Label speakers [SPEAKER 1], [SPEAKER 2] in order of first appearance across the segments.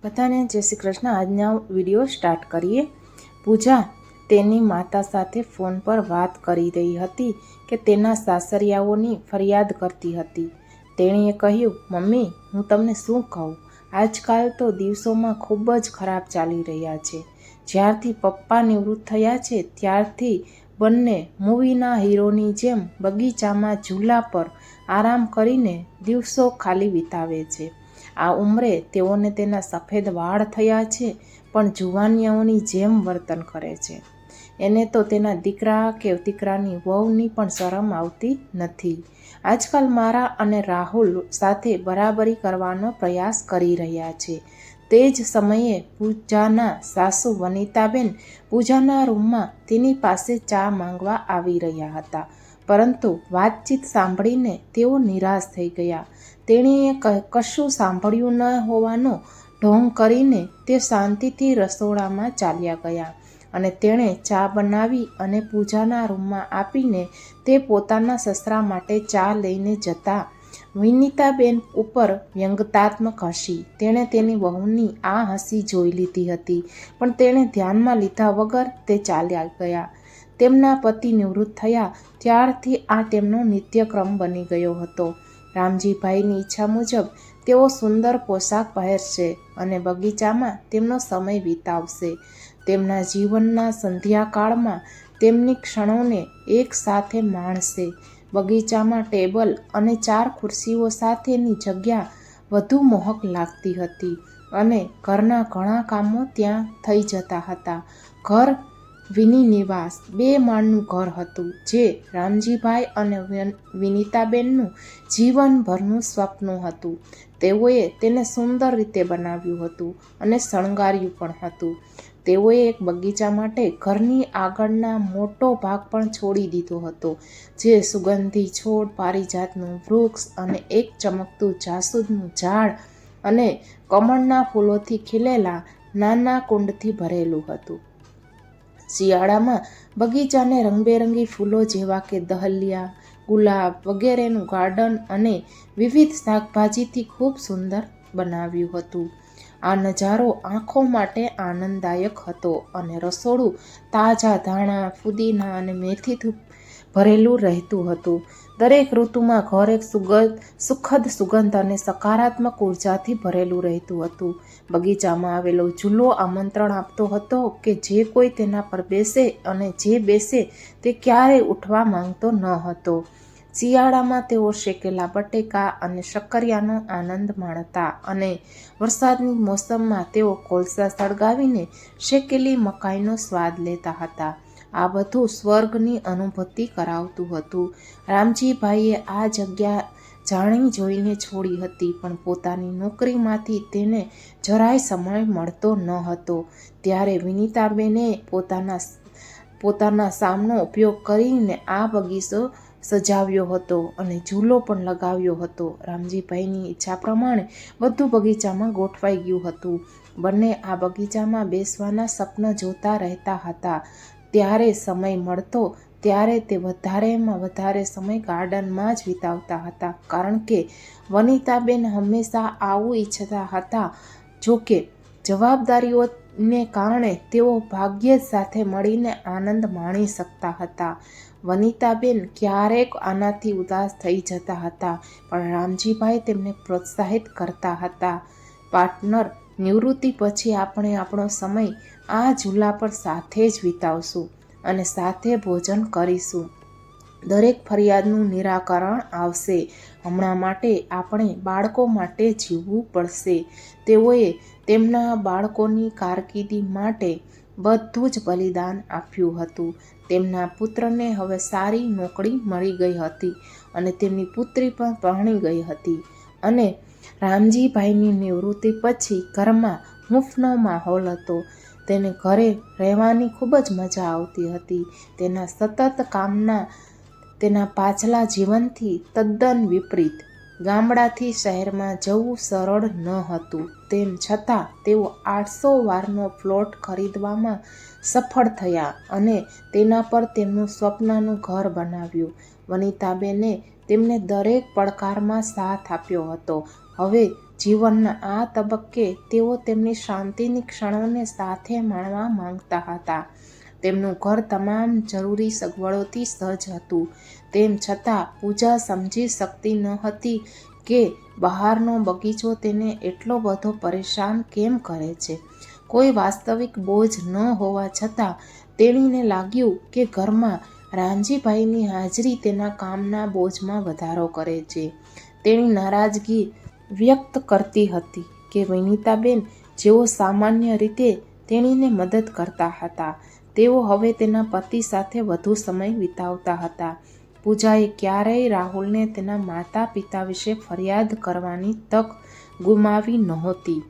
[SPEAKER 1] બધાને જય શ્રી કૃષ્ણ। આજના વિડીયો સ્ટાર્ટ કરીએ। પૂજા તેની માતા સાથે ફોન પર વાત કરી રહી હતી કે તેના સાસરિયાઓની ફરિયાદ કરતી હતી। તેણીએ કહ્યું, મમ્મી, હું તમને શું કહું, આજકાલ તો દિવસોમાં ખૂબ જ ખરાબ ચાલી રહ્યા છે। જ્યારથી પપ્પા નિવૃત્ત થયા છે ત્યારથી બંને મૂવીના હીરોની જેમ બગીચામાં ઝૂલા પર આરામ કરીને દિવસો ખાલી વિતાવે છે। આ ઉંમરે તેઓને તેના સફેદ વાળ થયા છે પણ જુવાનિયાઓની જેમ વર્તન કરે છે। એને તો તેના દીકરા કે દીકરાની વહુની પણ શરમ આવતી નથી। આજકાલ મારા અને રાહુલ સાથે બરાબરી કરવાનો પ્રયાસ કરી રહ્યા છે। તે જ સમયે પૂજાના સાસુ વનિતાબેન પૂજાના રૂમમાં તેની પાસે ચા માંગવા આવી રહ્યા હતા, પરંતુ વાતચીત સાંભળીને તેઓ નિરાશ થઈ ગયા। તેણીએ કશું સાંભળ્યું ન હોવાનો ઢોંગ કરીને તે શાંતિથી રસોડામાં ચાલ્યા ગયા અને તેણે ચા બનાવી અને પૂજાના રૂમમાં આપીને તે પોતાના સસરા માટે ચા લઈને જતા વિનિતાબેન ઉપર વ્યંગ્યાત્મક હસી। તેણે તેની વહુની આ હસી જોઈ લીધી હતી, પણ તેણે ધ્યાનમાં લીધા વગર તે ચાલ્યા ગયા। તેમના પતિ નિવૃત્ત થયા ત્યારથી આ તેમનો નિત્યક્રમ બની ગયો હતો। રામજીભાઈની ઈચ્છા મુજબ તેઓ સુંદર પોશાક પહેરશે અને બગીચામાં તેમનો સમય વિતાવશે। તેમના જીવનના સંધ્યાકાળમાં તેમની ક્ષણોને એક સાથે માણશે। બગીચામાં ટેબલ અને 4 ખુરશીઓ સાથેની જગ્યા વધુ મોહક લાગતી હતી અને ઘરના ઘણા કામો ત્યાં થઈ જતા હતા। ઘર વિની નિવાસ 2 માળનું ઘર હતું, જે રામજીભાઈ અને વિનિતાબેનનું જીવનભરનું સ્વપ્ન હતું। તેઓએ તેને સુંદર રીતે બનાવ્યું હતું અને શણગાર્યું પણ હતું। તેઓએ એક બગીચા માટે ઘરની આગળના મોટો ભાગ પણ છોડી દીધો હતો, જે સુગંધી છોડ, પારિજાતનું વૃક્ષ અને એક ચમકતું જાસૂદનું ઝાડ અને કમળના ફૂલોથી ખીલેલા નાના કુંડથી ભરેલું હતું। શિયાળામાં બગીચાને રંગબેરંગી ફૂલો જેવા કે દહલિયા, ગુલાબ વગેરેનું ગાર્ડન અને વિવિધ શાકભાજીથી ખૂબ સુંદર બનાવ્યું હતું। આ નજારો આંખો માટે આનંદદાયક હતો અને રસોડું તાજા ધાણા, ફુદીના અને મેથીથી ભરેલું રહેતું હતું। દરેક ઋતુમાં ઘર એક સુખદ સુગંધ અને સકારાત્મક ઉર્જાથી ભરેલું રહેતું હતું। બગીચામાં આવેલો ઝૂલો આમંત્રણ આપતો હતો કે જે કોઈ તેના પર બેસે અને જે બેસે તે ક્યારેય ઉઠવા માંગતો ન હતો। શિયાળામાં તેઓ શેકેલા બટેકા અને શક્કરિયાનો આનંદ માણતા અને વરસાદની મોસમમાં તેઓ કોલસા સળગાવીને શેકેલી મકાઈનો સ્વાદ લેતા હતા। આ બધું સ્વર્ગની અનુભૂતિ કરાવતું હતું। રામજીભાઈએ આ જગ્યા જાણી જોઈને છોડી હતી, પણ પોતાની નોકરીમાંથી તેને જરાય સમય મળતો ન હતો। ત્યારે વિનિતાબેને પોતાના સામનો ઉપયોગ કરીને આ બગીચો સજાવ્યો હતો અને ઝૂલો પણ લગાવ્યો હતો। રામજીભાઈની ઈચ્છા પ્રમાણે બધું બગીચામાં ગોઠવાઈ ગયું હતું। બંને આ બગીચામાં બેસવાના સપના જોતા રહેતા હતા। ત્યારે સમય મળતો ત્યારે તે વધારેમાં વધારે સમય ગાર્ડનમાં જ વિતાવતા હતા, કારણ કે વનિતાબેન હંમેશા આવું ઈચ્છતા હતા। જોકે જવાબદારીઓને કારણે તેઓ ભાગ્યે જ સાથે મળીને આનંદ માણી શકતા હતા। વનિતાબેન ક્યારેક આનાથી ઉદાસ થઈ જતા હતા, પણ રામજીભાઈ તેમને પ્રોત્સાહિત કરતા હતા। પાર્ટનર, નિવૃત્તિ પછી આપણે આપણો સમય આ ઝૂલા પર સાથે જ વિતાવશું અને સાથે ભોજન કરીશું। દરેક ફરિયાદનું નિરાકરણ આવશે। હમણાં માટે આપણે બાળકો માટે જીવવું પડશે। તેઓએ તેમના બાળકોની કારકિર્દી માટે બધું જ બલિદાન આપ્યું હતું। તેમના પુત્રને હવે સારી નોકરી મળી ગઈ હતી અને તેમની પુત્રી પણ પરણી ગઈ હતી અને રામજીભાઈની નિવૃત્તિ પછી ઘરમાં હૂંફનો માહોલ હતો। તેને ઘરે રહેવાની ખૂબ જ મજા આવતી હતી। તેના સતત કામના તેના પાછલા જીવનથી તદ્દન વિપરીત। ગામડાથી શહેરમાં જવું સરળ ન હતું, તેમ છતાં તેઓ 800 વારનો પ્લોટ ખરીદવામાં સફળ થયા અને તેના પર તેમનું સ્વપ્નનું ઘર બનાવ્યું। વનિતાબેને તેમને દરેક પડકારમાં સાથ આપ્યો હતો। હવે જીવનના આ તબક્કે તેઓ તેમની શાંતિની ક્ષણોને સાથે માણવા માંગતા હતા. તેમનું ઘર તમામ જરૂરી સગવડોથી સજ્જ હતું. તેમ છતાં પૂજા સમજી શકતી ન હતી કે બહારનો બગીચો તેને એટલો બધો પરેશાન કેમ કરે છે. કોઈ વાસ્તવિક બોજ ન હોવા છતાં તેણીને લાગ્યું કે ઘરમાં રામજીભાઈની હાજરી તેના કામના બોજમાં વધારો કરે છે. તેણી નારાજગી વ્યક્ત કરતી હતી કે વિનીતાબેન, જેઓ સામાન્ય રીતે તેણીને મદદ કરતા હતા, તેઓ હવે તેના પતિ સાથે વધુ સમય વિતાવતા હતા. પૂજાએ ક્યારેય રાહુલને તેના માતા પિતા વિશે ફરિયાદ કરવાની તક ગુમાવી નહોતી.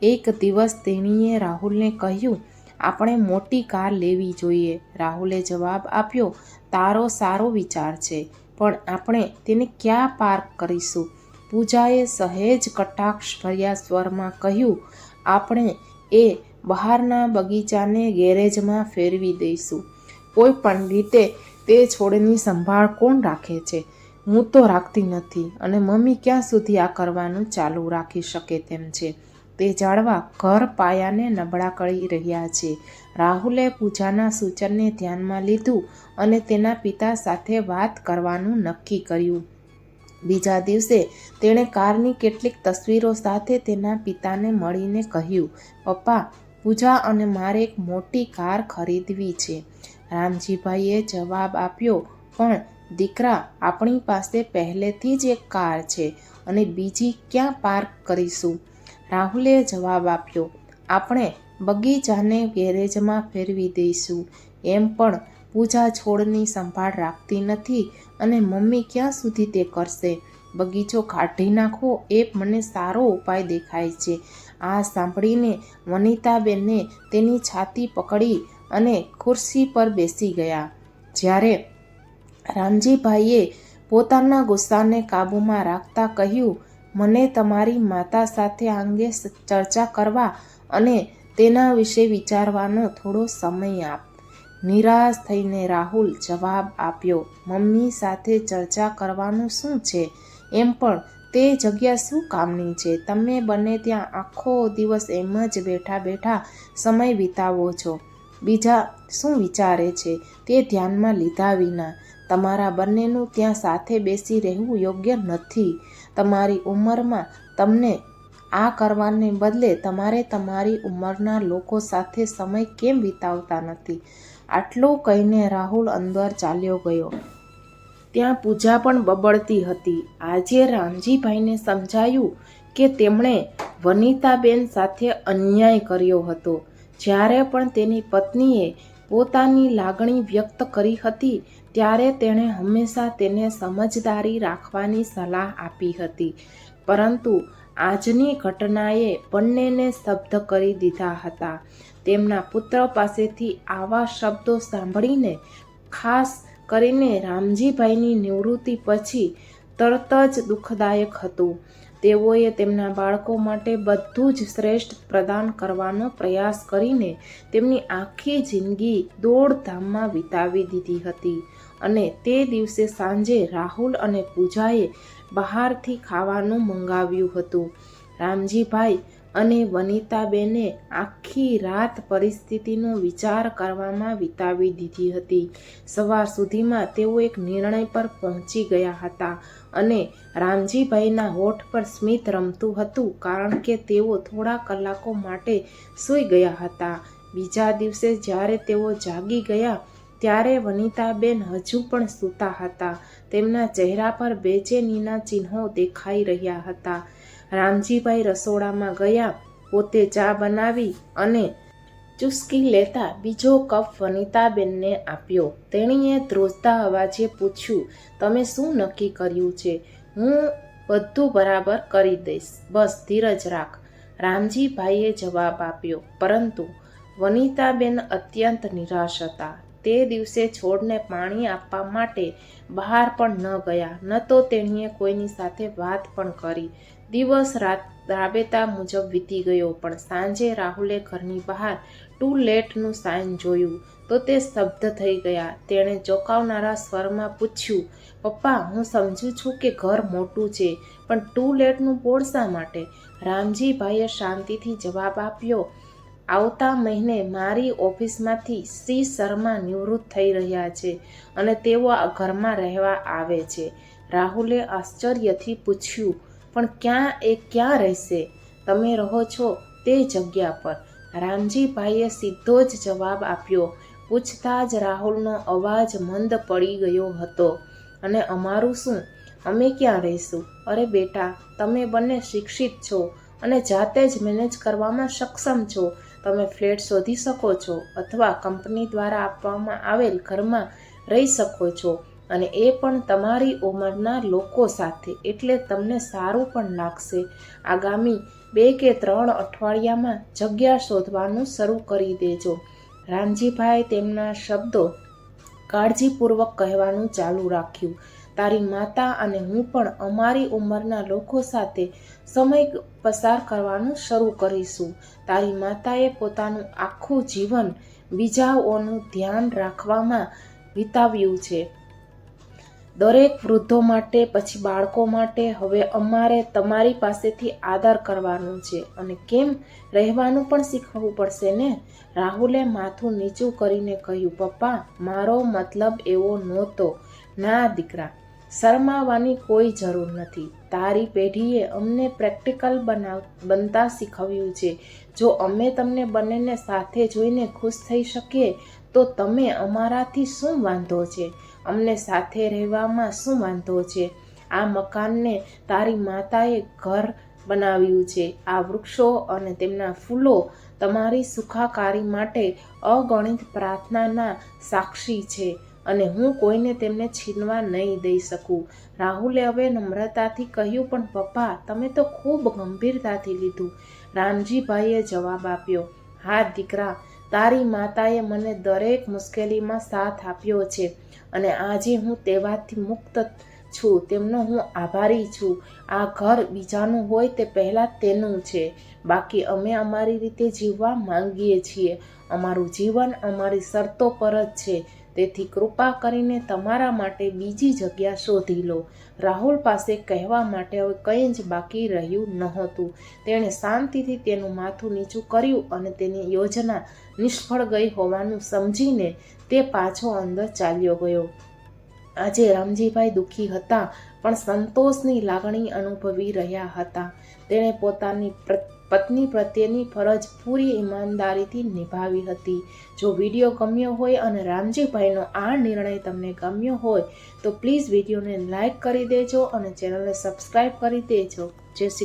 [SPEAKER 1] એક દિવસ તેણીએ રાહુલને કહ્યું, આપણે મોટી કાર લેવી જોઈએ. રાહુલે જવાબ આપ્યો, તારો સારો વિચાર છે, પણ આપણે તેને ક્યાં પાર્ક કરીશું? પૂજાએ સહેજ કટાક્ષ ભર્યા સ્વરમાં કહ્યું, આપણે એ બહારના બગીચાને ગેરેજમાં ફેરવી દઈશું. કોઈ પણ રીતે તે છોડની સંભાળ કોણ રાખે છે? હું તો રાખતી નથી, અને મમ્મી ક્યાં સુધી આ કરવાનું ચાલુ રાખી શકે તેમ છે? તે ઝાડવા ઘર પાયાને નબળા કરી રહ્યા છે. રાહુલે પૂજાના સૂચનને ધ્યાનમાં લીધું અને તેના પિતા સાથે વાત કરવાનું નક્કી કર્યું. બીજા દિવસે તેણે કારની કેટલીક તસવીરો સાથે તેના પિતાને મળીને કહ્યું, પપ્પા, પૂજા અને મારે એક મોટી કાર ખરીદવી છે. રામજીભાઈએ જવાબ આપ્યો, પણ દીકરા, આપણી પાસે પહેલેથી જ એક કાર છે અને બીજી ક્યાં પાર્ક કરીશું? રાહુલે જવાબ આપ્યો, આપણે બગીચાને ગેરેજમાં ફેરવી દઈશું. એમ પણ પૂજા છોડની સંભાળ રાખતી નથી અને મમ્મી ક્યાં સુધી તે કરશે? બગીચો કાઢી નાખવો એ મને સારો ઉપાય દેખાય છે. આ સાંભળીને વનિતાબેને તેની છાતી પકડી અને ખુરશી પર બેસી ગયા. જ્યારે રામજીભાઈએ પોતાના ગુસ્સાને કાબૂમાં રાખતા કહ્યું, મને તમારી માતા સાથે આ અંગે ચર્ચા કરવા અને તેના વિશે વિચારવાનો થોડો સમય આપ. નિરાશ થઈને રાહુલ જવાબ આપ્યો, મમ્મી સાથે ચર્ચા કરવાનું શું છે? એમ પણ તે જગ્યા શું કામની છે? તમે બંને ત્યાં આખો દિવસ એમ જ બેઠા બેઠા સમય વિતાવો છો. બીજા શું વિચારે છે તે ધ્યાનમાં લીધા વિના તમારા બંનેનું ત્યાં સાથે બેસી રહેવું યોગ્ય નથી. તમારી ઉંમરમાં તમને આ કરવાને બદલે તમારે તમારી ઉંમરના લોકો સાથે સમય કેમ વિતાવતા નથી? આટલું કહીને રાહુલ અંદર ચાલ્યો ગયો. ત્યાં પૂજા પણ બબડતી હતી. આજે રામજીભાઈને સમજાયું કે તેમણે વનિતાબેન સાથે અન્યાય કર્યો હતો. જ્યારે પણ તેની પત્નીએ પોતાની લાગણી વ્યક્ત કરી હતી, ત્યારે તેણે હંમેશા તેને સમજદારી રાખવાની સલાહ આપી હતી. પરંતુ આજની ઘટનાએ બંનેને સ્તબ્ધ કરી દીધા હતા. તેમના પુત્ર પાસેથી આવા શબ્દો સાંભળીને, ખાસ કરીને રામજીભાઈની નિવૃત્તિ પછી, તરત જ દુઃખદાયક હતું. તેઓએ તેમના બાળકો માટે બધું જ શ્રેષ્ઠ પ્રદાન કરવાનો પ્રયાસ કરીને તેમની આખી જિંદગી દોડધામમાં વિતાવી દીધી હતી. અને તે દિવસે સાંજે રાહુલ અને પૂજાએ બહારથી ખાવાનું મંગાવ્યું હતું. રામજીભાઈ અને વનિતાબેને આખી રાત પરિસ્થિતિનો વિચાર કરવામાં વિતાવી દીધી હતી. સવાર સુધીમાં તેઓ એક નિર્ણય પર પહોંચી ગયા હતા અને રામજીભાઈના હોઠ પર સ્મિત રમતું હતું, કારણ કે તેઓ થોડા કલાકો માટે સૂઈ ગયા હતા. બીજા દિવસે જ્યારે તેઓ જાગી ગયા, ત્યારે વનિતાબેન હજુ પણ સૂતા હતા. તેમના ચહેરા પર બેચેનીના ચિહ્નો દેખાઈ રહ્યા હતા. રામજીભાઈ રસોડામાં ગયા, પોતે ચા બનાવી અને ચૂસકી લેતા બીજો કપ વનિતાબેનને આપ્યો. તેણીએ ધ્રુજતા અવાજે પૂછ્યું, તમે શું નક્કી કર્યું છે? હું બધું બરાબર કરી દઈશ, બસ ધીરજ રાખ, રામજીભાઈએ જવાબ આપ્યો. પરંતુ વનિતાબેન અત્યંત નિરાશ હતા. તે દિવસે છોડને પાણી આપવા માટે બહાર પણ ન ગયા, ન તો તેણીએ કોઈની સાથે વાત પણ કરી. દિવસ રાબેતા મુજબ વીતી ગયો, પણ સાંજે રાહુલે ઘરની બહાર ટુ લેટનું સાઇન જોયું તો તે સ્તબ્ધ થઈ ગયા. તેણે ચોંકાવનારા સ્વરમાં પૂછ્યું, પપ્પા, હું સમજુ છું કે ઘર મોટું છે, પણ ટુ લેટનું બોર્ડ શા માટે? રામજીભાઈએ શાંતિથી જવાબ આપ્યો, આવતા મહિને મારી ઓફિસમાંથી શ્રી શર્મા નિવૃત્ત થઈ રહ્યા છે અને તેઓ આ ઘરમાં રહેવા આવે છે. રાહુલે આશ્ચર્યથી પૂછ્યું, પણ ક્યાં રહેશે? તમે રહો છો તે જગ્યા પર? રામજીભાઈએ સીધો જ જવાબ આપ્યો. પૂછતા જ રાહુલનો અવાજ મંદ પડી ગયો હતો. અને અમારું શું? અમે ક્યાં રહીશું? અરે બેટા, તમે બંને શિક્ષિત છો અને જાતે જ મેનેજ કરવામાં સક્ષમ છો. તમે ફ્લેટ શોધી શકો છો અથવા કંપની દ્વારા આપવામાં આવેલ ઘરમાં રહી શકો છો, અને એ પણ તમારી ઉંમરના લોકો સાથે, એટલે તમને સારું પણ લાગશે. આગામી 2 કે 3 અઠવાડિયામાં જગ્યા શોધવાનું શરૂ કરી દેજો. રામજીભાઈ તેમના શબ્દો કાળજીપૂર્વક કહેવાનું ચાલુ રાખ્યું. તારી માતા અને હું પણ અમારી ઉંમરના લોકો સાથે સમય પસાર કરવાનું શરૂ કરીશું. તારી માતાએ પોતાનું આખું જીવન બીજાઓનું ધ્યાન રાખવામાં વિતાવ્યું છે. દરેક વૃદ્ધો માટે, પછી બાળકો માટે. હવે અમારે તમારી પાસેથી આદર કરવાનું છે અને કેમ રહેવાનું પણ શીખવવું પડશે ને? રાહુલે માથું નીચું કરીને કહ્યું, પપ્પા, મારો મતલબ એવો નહોતો. ના દીકરા, શરમાવાની કોઈ જરૂર નથી. તારી પેઢીએ અમને પ્રેક્ટિકલ બનતા શીખવ્યું છે. જો અમે તમને બંનેને સાથે જોઈને ખુશ થઈ શકીએ તો તમે અમારાથી શું વાંધો છે? અમને સાથે રહેવામાં શું વાંધો છે? આ મકાનને તારી માતાએ ઘર બનાવ્યું છે. આ વૃક્ષો અને તેમના ફૂલો તમારી સુખાકારી માટે અગણિત પ્રાર્થનાના સાક્ષી છે અને હું કોઈને તેમને છીનવા નહીં દઈ શકું. રાહુલે હવે નમ્રતાથી કહ્યું, પણ પપ્પા, તમે તો ખૂબ ગંભીરતાથી લીધું. રામજીભાઈએ જવાબ આપ્યો, હા દીકરા, તારી માતાએ મને દરેક મુશ્કેલીમાં સાથ આપ્યો છે અને આજે હું તેમાંથી મુક્ત છું. તેમનો હું આભારી છું. આ ઘર બીજાનું હોય તે પહેલાં તેનું છે. બાકી અમે અમારી રીતે જીવવા માંગીએ છીએ. અમારું જીવન અમારી શરતો પર જ છે. તેથી કૃપા કરીને તમારા માટે બીજી જગ્યા શોધી લો. રાહુલ પાસે કહેવા માટે હવે કંઈ જ બાકી રહ્યું નહોતું. તેણે શાંતિથી તેનું માથું નીચું કર્યું અને તેની યોજના નિષ્ફળ ગઈ હોવાનું સમજીને તે પાછો અંદર ચાલ્યો ગયો. આજે રામજીભાઈ દુઃખી હતા, પણ સંતોષની લાગણી અનુભવી રહ્યા હતા. તેણે પોતાની પત્ની પ્રત્યેની ફરજ પૂરી ઈમાનદારીથી નિભાવી હતી. જો વિડીયો ગમ્યો હોય અને રામજીભાઈનો આ નિર્ણય તમને ગમ્યો હોય તો પ્લીઝ વિડીયોને લાઈક કરી દેજો અને ચેનલને સબસ્ક્રાઈબ કરી દેજો. જય શ્રી